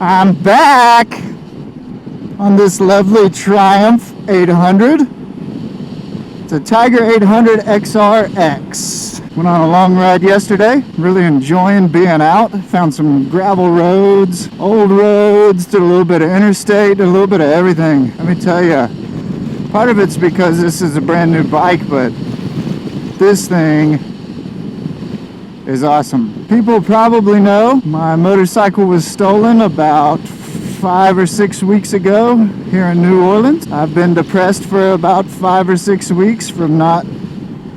I'm back on this lovely Triumph 800. It's a Tiger 800 XRX. Went on a long ride yesterday. Really enjoying being out. Found some gravel roads, old roads, did a little bit of interstate, did a little bit of everything. Let me tell you, part of it's because this is a brand new bike, but this thing is awesome. People probably know my motorcycle was stolen about 5 or 6 weeks ago here in New Orleans. I've been depressed for about 5 or 6 weeks from not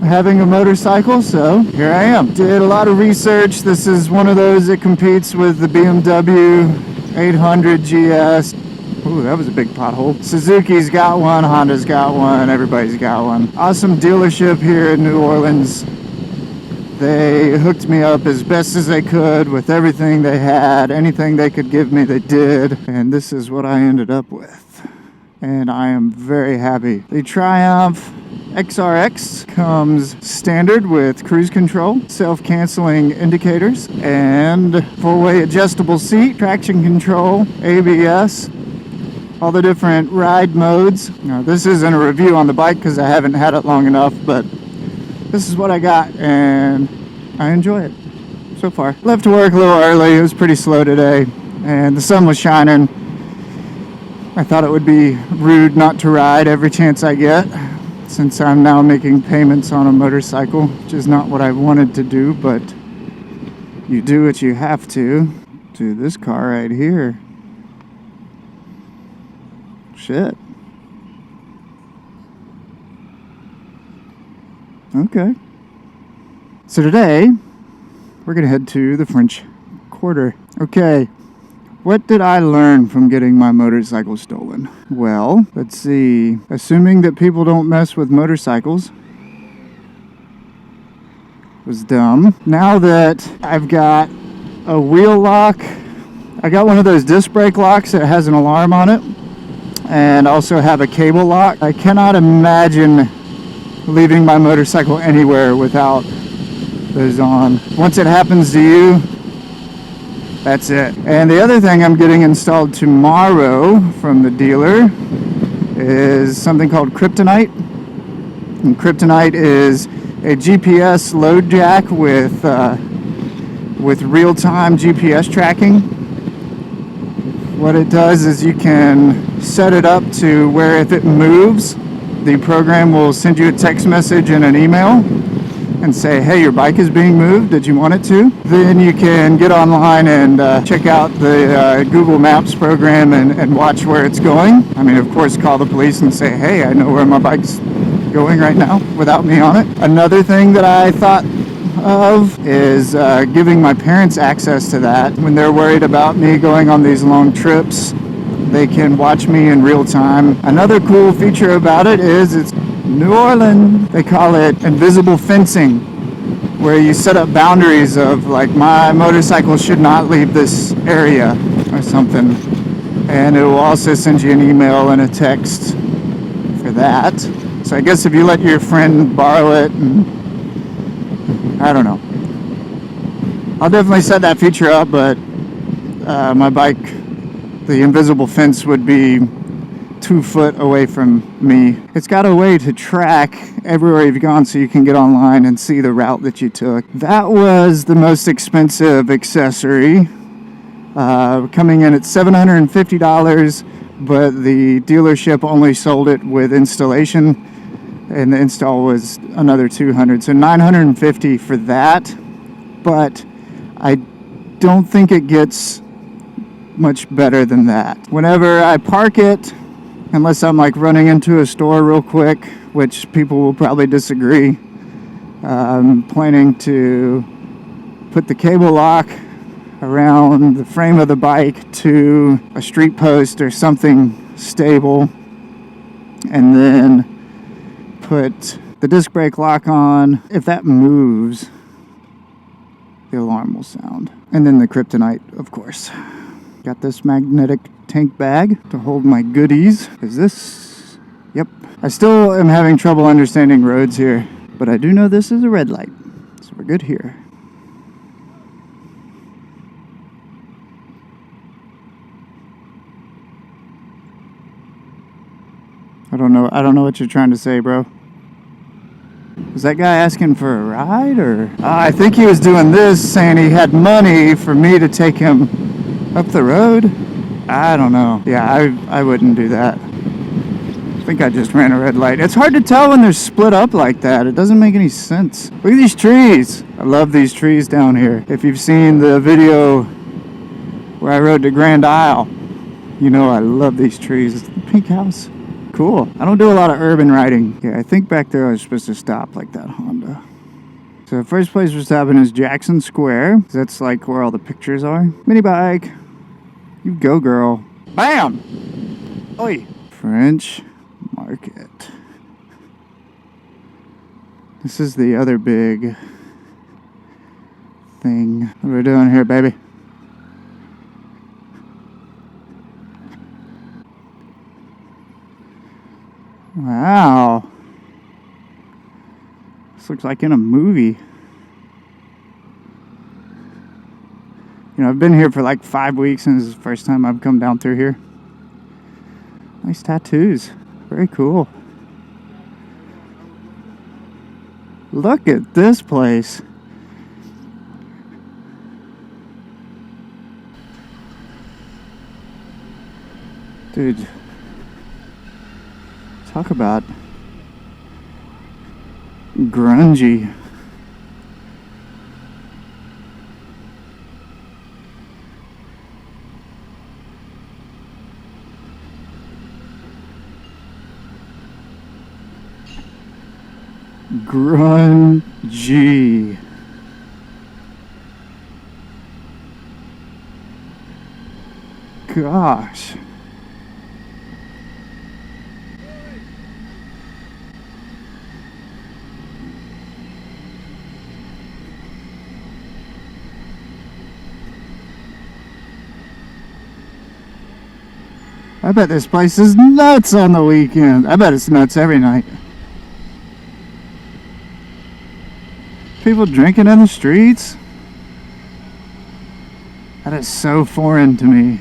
having a motorcycle, so here I am. Did a lot of research. This is one of those that competes with the BMW 800 GS. Ooh, that was a big pothole. Suzuki's got one, Honda's got one, everybody's got one. Awesome dealership here in New Orleans. They hooked me up as best as they could with everything they had. Anything they could give me, they did. And this is what I ended up with. And I am very happy. The Triumph XRX comes standard with cruise control, self-canceling indicators, and four-way adjustable seat, traction control, ABS, all the different ride modes. Now, this isn't a review on the bike because I haven't had it long enough, but this is what I got, and I enjoy it so far. Left work a little early. It was pretty slow today, and the sun was shining. I thought it would be rude not to ride every chance I get, since I'm now making payments on a motorcycle, which is not what I wanted to do, but you do what you have to. To this car right here. Shit. Okay. So today, we're going to head to the French Quarter. Okay, what did I learn from getting my motorcycle stolen? Well, let's see. Assuming that people don't mess with motorcycles was dumb. Now that I've got a wheel lock, I got one of those disc brake locks that has an alarm on it, and also have a cable lock. I cannot imagine leaving my motorcycle anywhere without those on. Once it happens to you, that's it. And the other thing I'm getting installed tomorrow from the dealer is something called Kryptonite. And Kryptonite is a GPS load jack with real-time GPS tracking. What it does is you can set it up to where if it moves, the program will send you a text message and an email and say, hey, your bike is being moved. Did you want it to? Then you can get online and check out the Google Maps program and watch where it's going. I mean, of course, call the police and say, hey, I know where my bike's going right now without me on it. Another thing that I thought of is giving my parents access to that. When they're worried about me going on these long trips, they can watch me in real time. Another cool feature about it is it's New Orleans. They call it invisible fencing, where you set up boundaries of like, my motorcycle should not leave this area or something. And it will also send you an email and a text for that. So I guess if you let your friend borrow it, and I don't know. I'll definitely set that feature up, but my bike, the invisible fence would be 2 foot away from me. It's got a way to track everywhere you've gone so you can get online and see the route that you took. That was the most expensive accessory, coming in at $750, but the dealership only sold it with installation, and the install was another $200, so $950 for that. But I don't think it gets much better than that. Whenever I park it, unless I'm like running into a store real quick, which people will probably disagree, I'm planning to put the cable lock around the frame of the bike to a street post or something stable, and then put the disc brake lock on. If that moves, the alarm will sound. And then the Kryptonite, of course. Got this magnetic tank bag to hold my goodies. Is this? Yep. I still am having trouble understanding roads here, but I do know this is a red light, so we're good here. I don't know. I don't know what you're trying to say, bro. Was that guy asking for a ride, or? I think he was doing this, saying he had money for me to take him up the road. I don't know. Yeah, I wouldn't do that. I think I just ran a red light. It's hard to tell when they're split up like that. It doesn't make any sense. Look at these trees. I love these trees down here. If you've seen the video where I rode to Grand Isle, you know I love these trees. It's the pink house. Cool. I don't do a lot of urban riding. Yeah, I think back there I was supposed to stop like that Honda. So the first place we're stopping is Jackson Square. That's like where all the pictures are. Mini bike. You go, girl. Bam! Oi! French Market. This is the other big thing. What are we doing here, baby? Wow. This looks like in a movie. You know, I've been here for like 5 weeks and this is the first time I've come down through here. Nice tattoos. Very cool. Look at this place. Dude. Talk about grungy. Grungy. Gosh. I bet this place is nuts on the weekend. I bet it's nuts every night. People drinking in the streets? That is so foreign to me.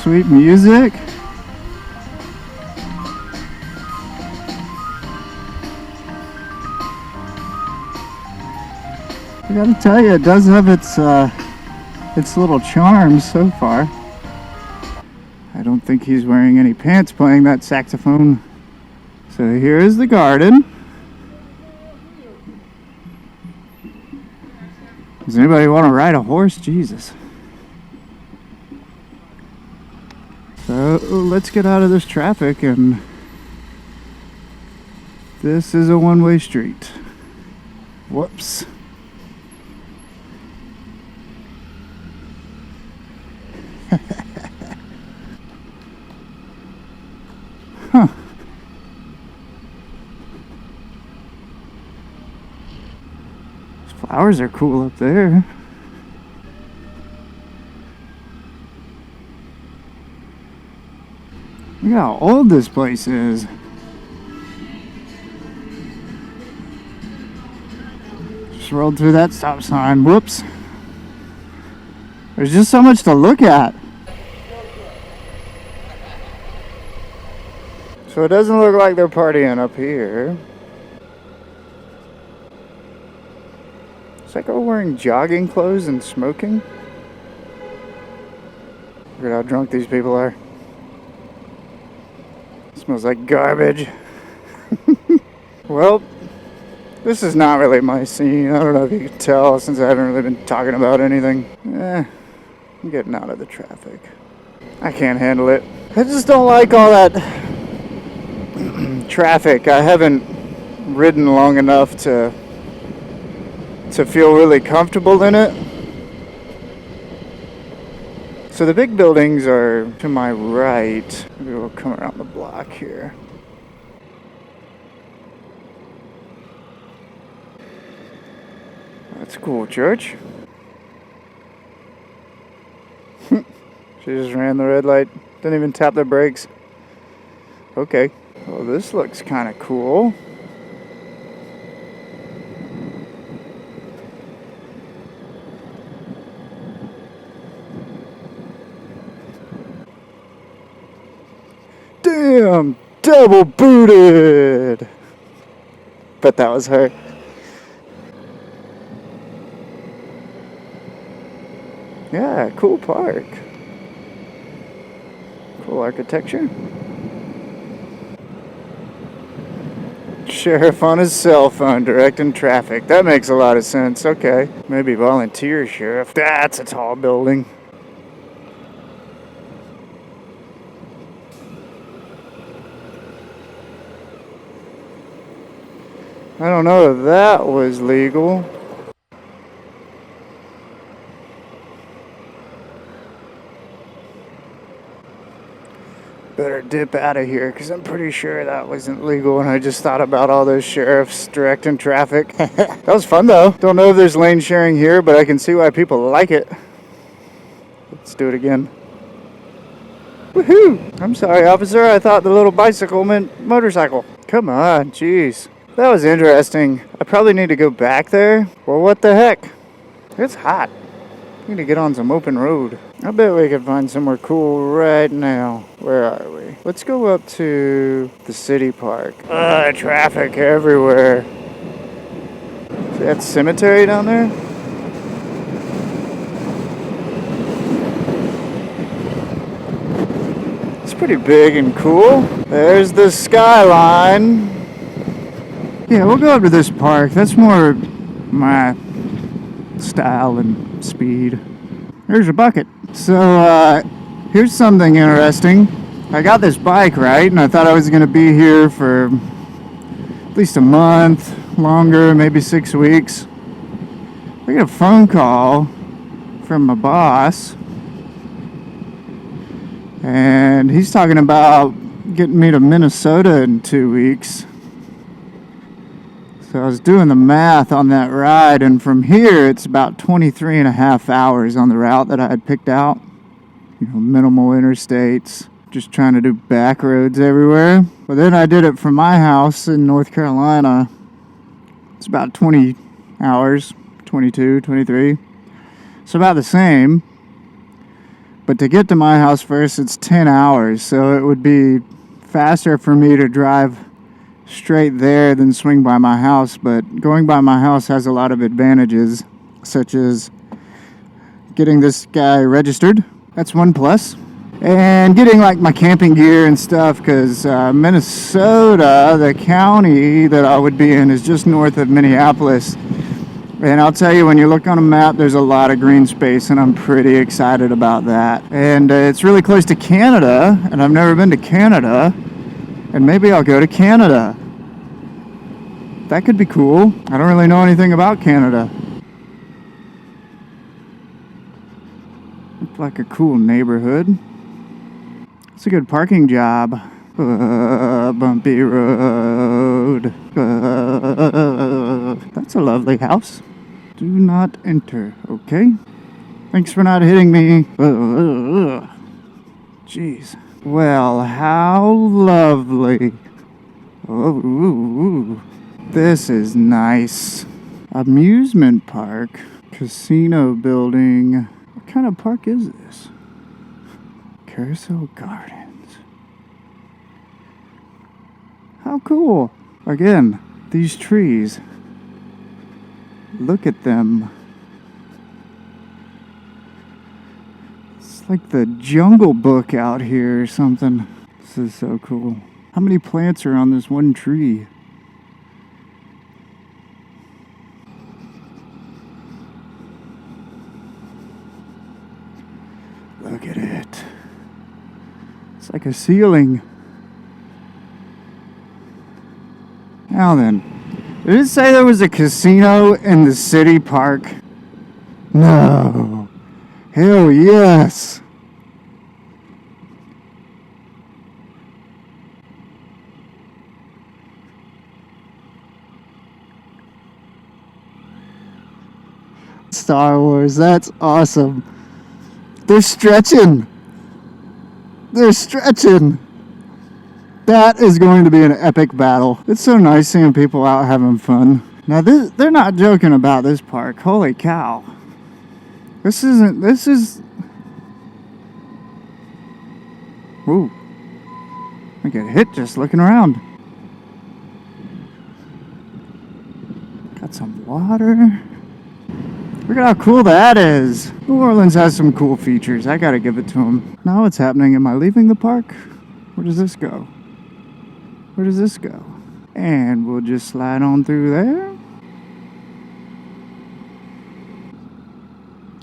Sweet music. I gotta tell you, it does have its little charms so far. I don't think he's wearing any pants playing that saxophone. So here is the garden. Does anybody want to ride a horse? Jesus. So let's get out of this traffic, and this is a one-way street. Whoops. Huh. These flowers are cool up there. Look how old this place is. Just rolled through that stop sign. Whoops. There's just so much to look at. So it doesn't look like they're partying up here. It's like we're wearing jogging clothes and smoking. Look at how drunk these people are. Smells like garbage. Well, this is not really my scene. I don't know if you can tell since I haven't really been talking about anything. I'm getting out of the traffic. I can't handle it. I just don't like all that traffic. I haven't ridden long enough to feel really comfortable in it. So the big buildings are to my right. Maybe we'll come around the block here. That's a cool church. She just ran the red light. Didn't even tap the brakes. Okay. Well, this looks kind of cool. Double booted. Bet that was her. Yeah, cool park. Cool architecture. Sheriff on his cell phone directing traffic. That makes a lot of sense. Okay. Maybe volunteer sheriff. That's a tall building. I don't know if that was legal. Better dip out of here because I'm pretty sure that wasn't legal, and I just thought about all those sheriffs directing traffic. That was fun though. Don't know if there's lane sharing here, but I can see why people like it. Let's do it again. Woohoo! I'm sorry, officer. I thought the little bicycle meant motorcycle. Come on, jeez. That was interesting. I probably need to go back there. Well, what the heck? It's hot. Need to get on some open road. I bet we could find somewhere cool right now. Where are we? Let's go up to the city park. Traffic everywhere. See that cemetery down there? It's pretty big and cool. There's the skyline. Yeah, we'll go up to this park. That's more my style and speed. There's a bucket. So here's something interesting. I got this bike, right, and I thought I was going to be here for at least a month, longer, maybe 6 weeks. I get a phone call from my boss, and he's talking about getting me to Minnesota in 2 weeks. So I was doing the math on that ride, and from here it's about 23 and a half hours on the route that I had picked out. You know, minimal interstates, just trying to do back roads everywhere. But then I did it from my house in North Carolina. It's about 20 hours, 22, 23. So about the same. But to get to my house first, it's 10 hours. So it would be faster for me to drive straight there than swing by my house. But going by my house has a lot of advantages, such as getting this guy registered. That's one plus. And getting like my camping gear and stuff, because Minnesota, the county that I would be in, is just north of Minneapolis. And I'll tell you, when you look on a map, there's a lot of green space, and I'm pretty excited about that. And it's really close to Canada, and I've never been to Canada, and maybe I'll go to Canada. That could be cool. I don't really know anything about Canada. Looked like a cool neighborhood. It's a good parking job. Bumpy road. That's a lovely house. Do not enter, okay? Thanks for not hitting me. Jeez. Well, how lovely. Oh, this is nice. Amusement park. Casino building. What kind of park is this? Carousel Gardens. How cool. Again, these trees. Look at them. It's like the Jungle Book out here or something. This is so cool. How many plants are on this one tree? Look at it. It's like a ceiling. Now then, did it say there was a casino in the city park? No. Hell yes. Star Wars, that's awesome. They're stretching. They're stretching. That is going to be an epic battle. It's so nice seeing people out having fun. Now, they're not joking about this park. Holy cow. This is... Ooh. I get hit just looking around. Got some water. Look at how cool that is. New Orleans has some cool features. I gotta give it to them. Now what's happening? Am I leaving the park? Where does this go? Where does this go? And we'll just slide on through there.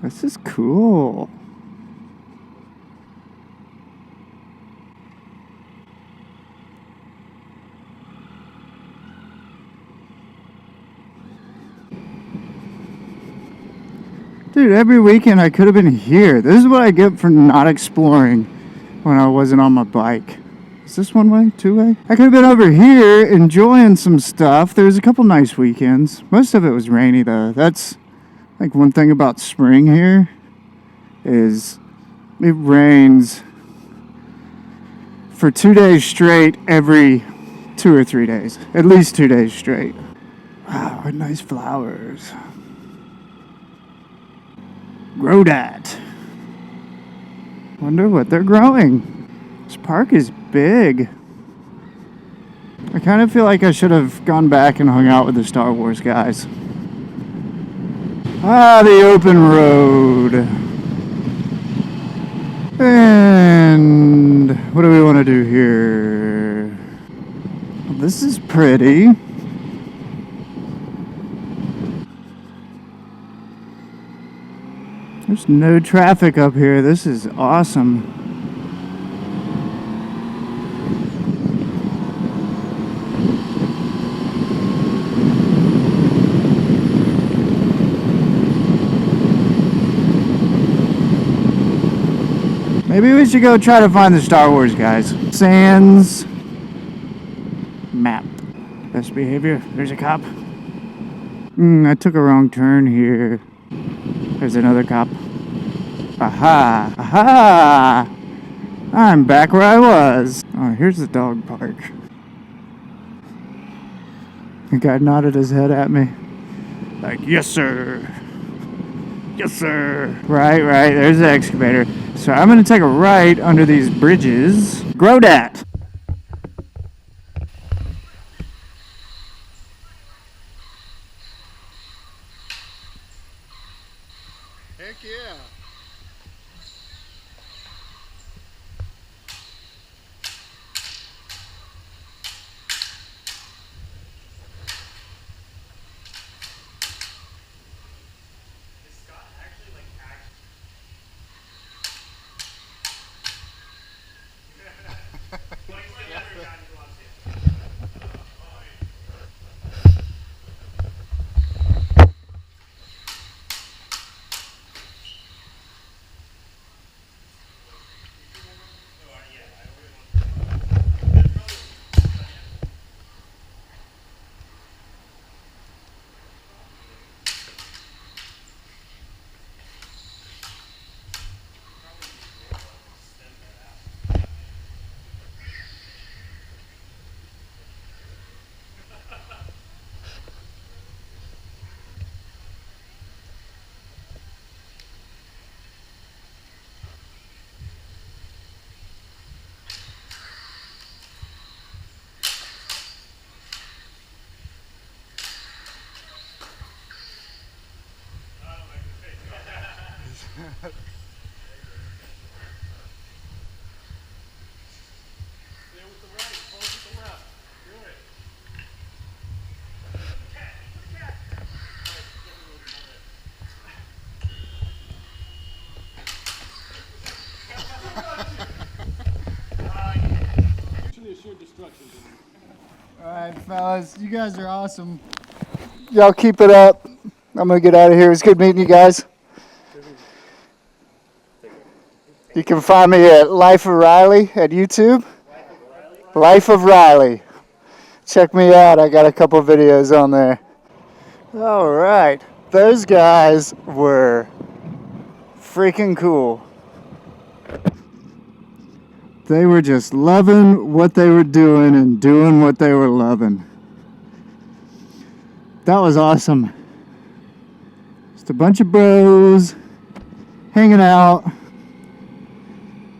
This is cool. Dude, every weekend I could have been here. This is what I get for not exploring when I wasn't on my bike. Is this one way? Two way? I could have been over here enjoying some stuff. There was a couple nice weekends. Most of it was rainy though. That's like one thing about spring here is it rains for 2 days straight every 2 or 3 days. At least 2 days straight. Wow, what nice flowers. Grow that. Wonder what they're growing. This park is big. I kind of feel like I should have gone back and hung out with the Star Wars guys. Ah, the open road. And what do we want to do here? Well, this is pretty. There's no traffic up here. This is awesome. Maybe we should go try to find the Star Wars guys. Sans map. Best behavior. There's a cop. I took a wrong turn here. There's another cop. Aha! Aha! I'm back where I was. Oh, here's the dog park. The guy nodded his head at me. Like, yes, sir. Yes, sir. Right. There's the excavator. So I'm going to take a right under these bridges. Grow that. Heck yeah. Alright, fellas, you guys are awesome. Y'all keep it up. I'm gonna get out of here. It's good meeting you guys. You can find me at Life of Riley at YouTube. Life of Riley. Check me out. I got a couple videos on there. Alright, those guys were freaking cool. They were just loving what they were doing and doing what they were loving. That was awesome. Just a bunch of bros hanging out,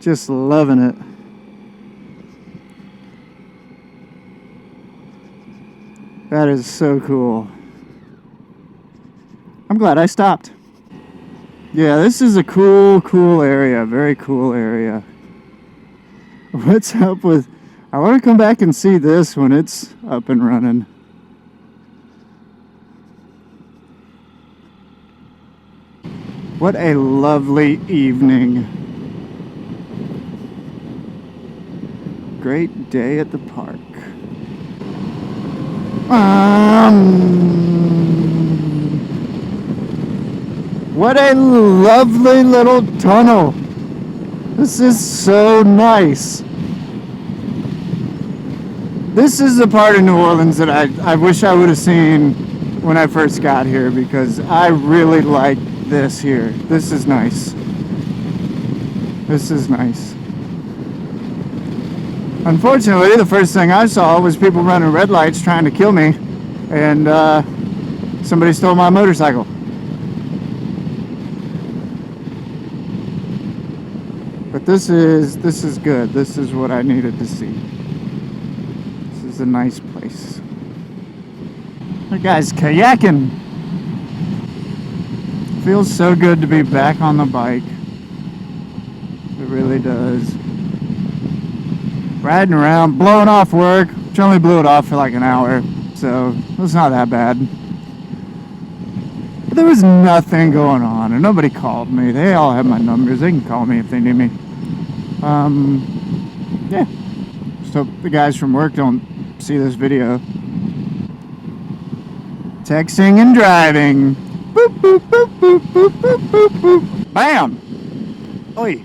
just loving it. That is so cool. I'm glad I stopped. Yeah, this is a cool area. Very cool area. What's up with... I want to come back and see this when it's up and running. What a lovely evening. Great day at the park. What a lovely little tunnel. This is so nice. This is the part of New Orleans that I wish I would have seen when I first got here, because I really like this here. This is nice. This is nice. Unfortunately, the first thing I saw was people running red lights trying to kill me, and somebody stole my motorcycle. But this is good. This is what I needed to see. This is a nice place. That guy's kayaking. Feels so good to be back on the bike. It really does. Riding around, blowing off work, which only blew it off for like an hour, so it's not that bad. But there was nothing going on, and nobody called me. They all have my numbers. They can call me if they need me. Yeah. Just hope the guys from work don't see this video. Texting and driving. Boop, boop, boop, boop, boop, boop, boop, boop. Bam! Oi.